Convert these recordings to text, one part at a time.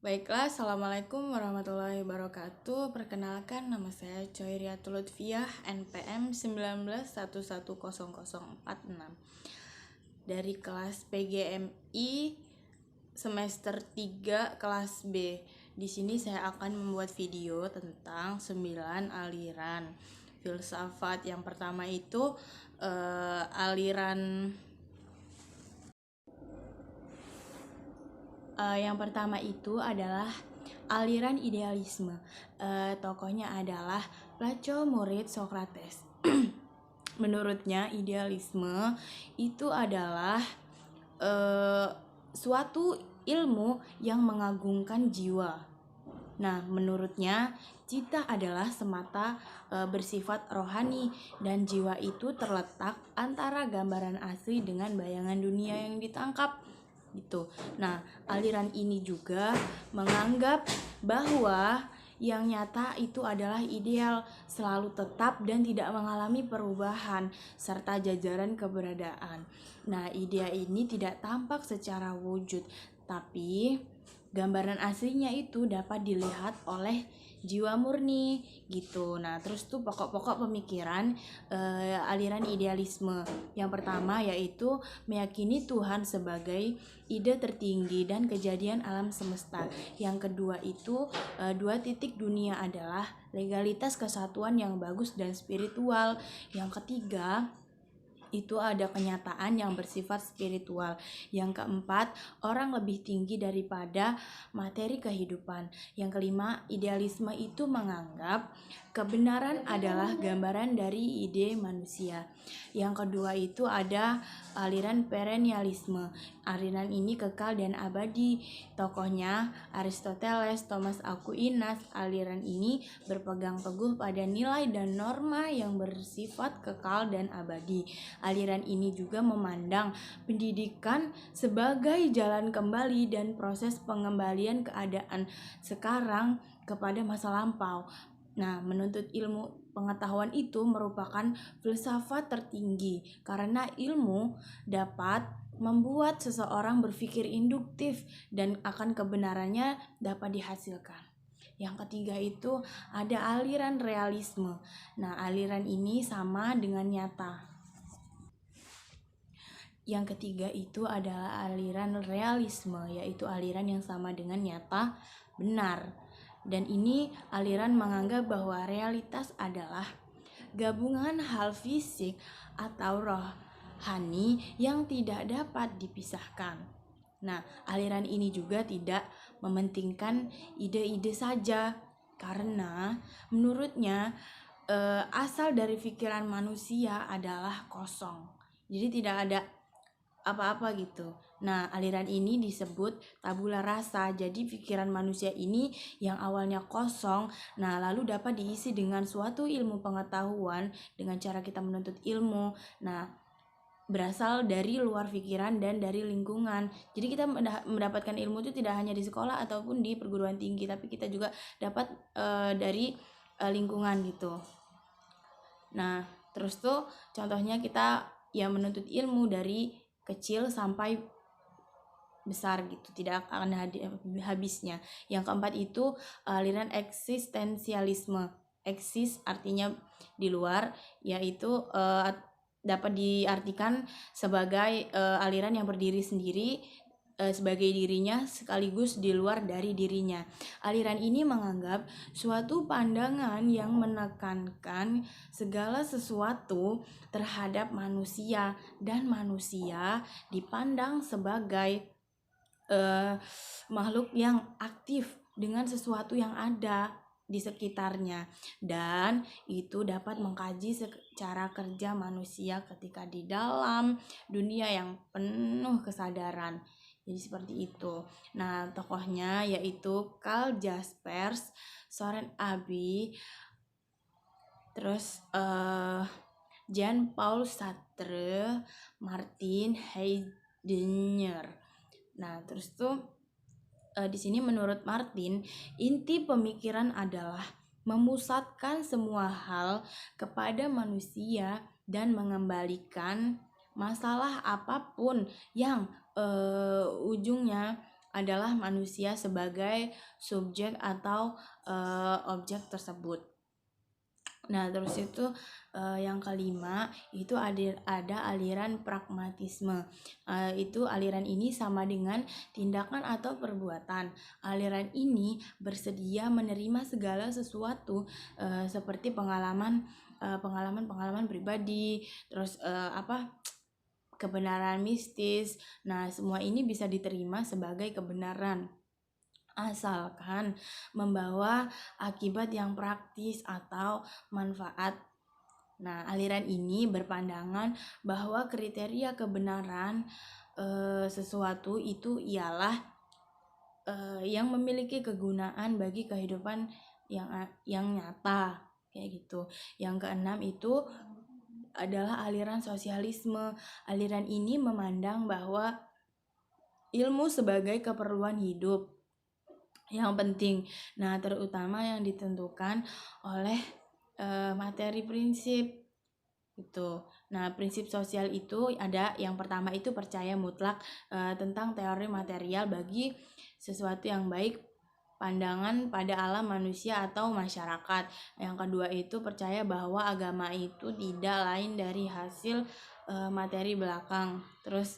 Baiklah, Assalamualaikum warahmatullahi wabarakatuh. Perkenalkan, nama saya Coiriatul Lutfiah, NPM 1911100046 dari kelas PGMI semester 3 kelas B. Di sini saya akan membuat video tentang 9 aliran filsafat. Yang pertama itu yang pertama itu adalah aliran idealisme. Tokohnya adalah Plato, murid Socrates. Menurutnya idealisme itu adalah suatu ilmu yang mengagungkan jiwa. Nah, menurutnya cita adalah semata bersifat rohani dan jiwa itu terletak antara gambaran asli dengan bayangan dunia yang ditangkap gitu. Nah, aliran ini juga menganggap bahwa yang nyata itu adalah ideal, selalu tetap dan tidak mengalami perubahan serta jajaran keberadaan. Nah, idea ini tidak tampak secara wujud, tapi gambaran aslinya itu dapat dilihat oleh jiwa murni gitu. Nah, terus tuh pokok-pokok pemikiran aliran idealisme. Yang pertama yaitu meyakini Tuhan sebagai ide tertinggi dan kejadian alam semesta. Yang kedua itu dua titik dunia adalah legalitas kesatuan yang bagus dan spiritual. Yang ketiga itu ada kenyataan yang bersifat spiritual. Yang keempat, orang lebih tinggi daripada materi kehidupan. Yang kelima, idealisme itu menganggap kebenaran adalah gambaran dari ide manusia. Yang kedua itu ada aliran perennialisme. Aliran ini kekal dan abadi. Tokohnya Aristoteles, Thomas Aquinas. Aliran ini berpegang teguh pada nilai dan norma yang bersifat kekal dan abadi. Aliran ini juga memandang pendidikan sebagai jalan kembali dan proses pengembalian keadaan sekarang kepada masa lampau. Nah, menuntut ilmu pengetahuan itu merupakan filsafat tertinggi karena ilmu dapat membuat seseorang berpikir induktif dan akan kebenarannya dapat dihasilkan. Yang ketiga itu ada aliran realisme. Nah, aliran ini sama dengan nyata. Yang ketiga itu adalah aliran realisme, yaitu aliran yang sama dengan nyata, benar. Dan ini aliran menganggap bahwa realitas adalah gabungan hal fisik atau rohani yang tidak dapat dipisahkan. Nah, aliran ini juga tidak mementingkan ide-ide saja, karena menurutnya asal dari pikiran manusia adalah kosong. Jadi tidak ada apa-apa gitu. Nah, aliran ini disebut tabula rasa. Jadi pikiran manusia ini yang awalnya kosong, nah lalu dapat diisi dengan suatu ilmu pengetahuan dengan cara kita menuntut ilmu. Nah, berasal dari luar pikiran dan dari lingkungan. Jadi kita mendapatkan ilmu itu tidak hanya di sekolah ataupun di perguruan tinggi, tapi kita juga dapat dari lingkungan gitu. Nah, terus tuh contohnya kita yang menuntut ilmu dari kecil sampai besar gitu, tidak akan habisnya. Yang keempat itu aliran eksistensialisme. Eksis artinya di luar, yaitu dapat diartikan sebagai aliran yang berdiri sendiri sebagai dirinya sekaligus di luar dari dirinya. Aliran ini menganggap suatu pandangan yang menekankan segala sesuatu terhadap manusia dan manusia dipandang sebagai makhluk yang aktif dengan sesuatu yang ada di sekitarnya, dan itu dapat mengkaji secara kerja manusia ketika di dalam dunia yang penuh kesadaran. Jadi seperti itu. Nah, tokohnya yaitu Karl Jaspers, Soren Abbey, terus Jean-Paul Sartre, Martin Heidegger. Nah, terus tuh di sini menurut Martin, inti pemikiran adalah memusatkan semua hal kepada manusia dan mengembalikan masalah apapun yang ujungnya adalah manusia sebagai subjek atau objek tersebut. Nah, terus itu yang kelima itu ada aliran pragmatisme. Itu aliran ini sama dengan tindakan atau perbuatan. Aliran ini bersedia menerima segala sesuatu seperti pengalaman pribadi, terus kebenaran mistis. Nah, semua ini bisa diterima sebagai kebenaran asalkan membawa akibat yang praktis atau manfaat. Nah, aliran ini berpandangan bahwa kriteria kebenaran sesuatu itu ialah yang memiliki kegunaan bagi kehidupan yang nyata, kayak gitu. Yang keenam itu adalah aliran sosialisme. Aliran ini memandang bahwa ilmu sebagai keperluan hidup yang penting. Nah, terutama yang ditentukan oleh materi prinsip gitu. Nah, prinsip sosial itu ada yang pertama itu percaya mutlak tentang teori material bagi sesuatu yang baik, pandangan pada alam manusia atau masyarakat. Yang kedua itu percaya bahwa agama itu tidak lain dari hasil materi belakang. Terus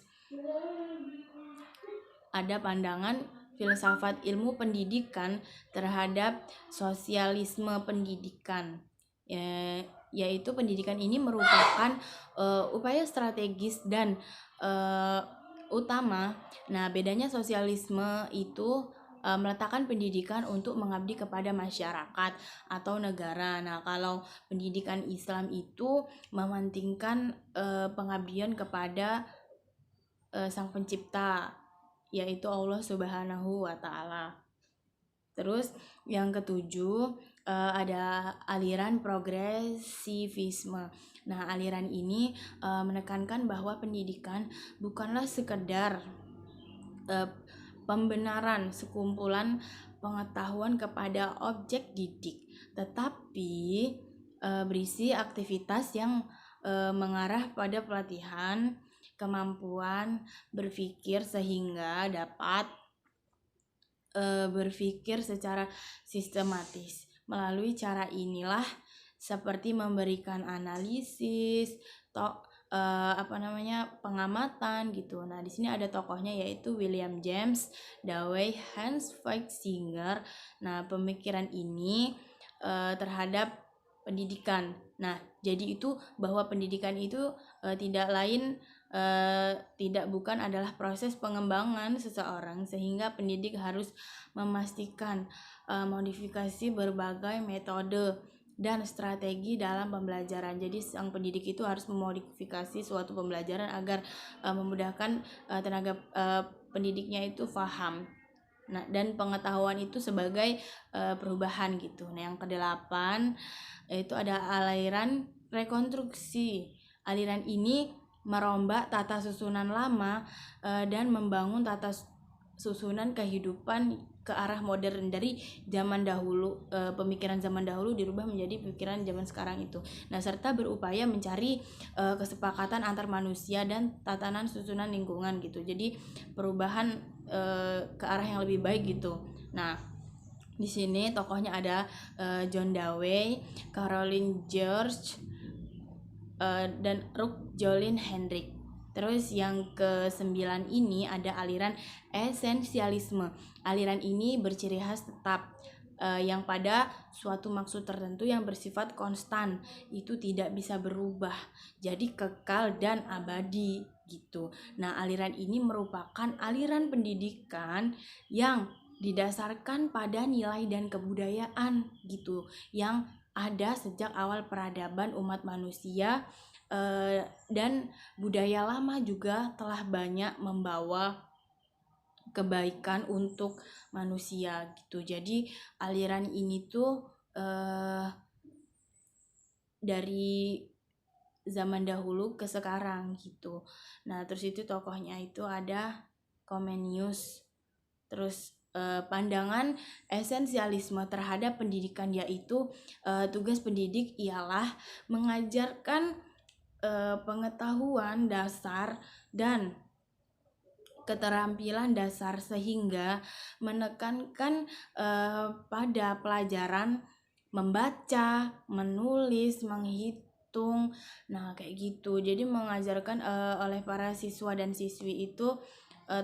ada pandangan filsafat ilmu pendidikan terhadap sosialisme pendidikan, yaitu pendidikan ini merupakan upaya strategis dan utama. Nah, bedanya sosialisme itu meletakkan pendidikan untuk mengabdi kepada masyarakat atau negara. Nah, kalau pendidikan Islam itu mementingkan pengabdian kepada Sang Pencipta, yaitu Allah Subhanahu wa Ta'ala. Terus yang ketujuh ada aliran progresivisme. Nah, aliran ini menekankan bahwa pendidikan bukanlah sekedar pembenaran sekumpulan pengetahuan kepada objek didik, tetapi berisi aktivitas yang mengarah pada pelatihan kemampuan berpikir sehingga dapat berpikir secara sistematis. Melalui cara inilah seperti memberikan analisis, pengamatan gitu. Nah, di sini ada tokohnya yaitu William James, Dewey, Hans Feixinger. Nah, pemikiran ini terhadap pendidikan. Nah, jadi itu bahwa pendidikan itu bukan adalah proses pengembangan seseorang, sehingga pendidik harus memastikan modifikasi berbagai metode dan strategi dalam pembelajaran. Jadi sang pendidik itu harus memodifikasi suatu pembelajaran agar memudahkan tenaga pendidiknya itu paham. Nah, dan pengetahuan itu sebagai perubahan gitu. Nah, yang kedelapan itu ada aliran rekonstruksi. Aliran ini merombak tata susunan lama dan membangun tata susunan kehidupan ke arah modern. Dari zaman dahulu, pemikiran zaman dahulu dirubah menjadi pemikiran zaman sekarang itu. Nah, serta berupaya mencari kesepakatan antar manusia dan tatanan susunan lingkungan gitu. Jadi perubahan ke arah yang lebih baik gitu. Nah, di sini tokohnya ada John Dewey, Caroline George, dan Ruth Jolin Hendrik. Terus yang ke-9 ini ada aliran esensialisme. Aliran ini berciri khas tetap, yang pada suatu maksud tertentu yang bersifat konstan, itu tidak bisa berubah, jadi kekal dan abadi gitu. Nah, aliran ini merupakan aliran pendidikan yang didasarkan pada nilai dan kebudayaan gitu, yang ada sejak awal peradaban umat manusia, dan budaya lama juga telah banyak membawa kebaikan untuk manusia gitu. Jadi aliran ini tuh dari zaman dahulu ke sekarang gitu. Nah, terus itu tokohnya itu ada Comenius. Terus pandangan esensialisme terhadap pendidikan, yaitu tugas pendidik ialah mengajarkan pengetahuan dasar dan keterampilan dasar sehingga menekankan pada pelajaran membaca, menulis, menghitung. Nah, kayak gitu. Jadi mengajarkan oleh para siswa dan siswi itu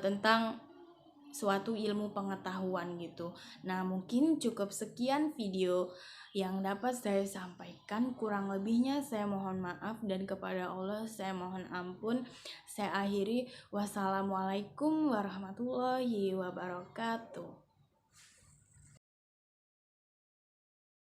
tentang suatu ilmu pengetahuan gitu. Nah, mungkin cukup sekian video yang dapat saya sampaikan. Kurang lebihnya saya mohon maaf dan kepada Allah saya mohon ampun. Saya akhiri. Wassalamualaikum warahmatullahi wabarakatuh.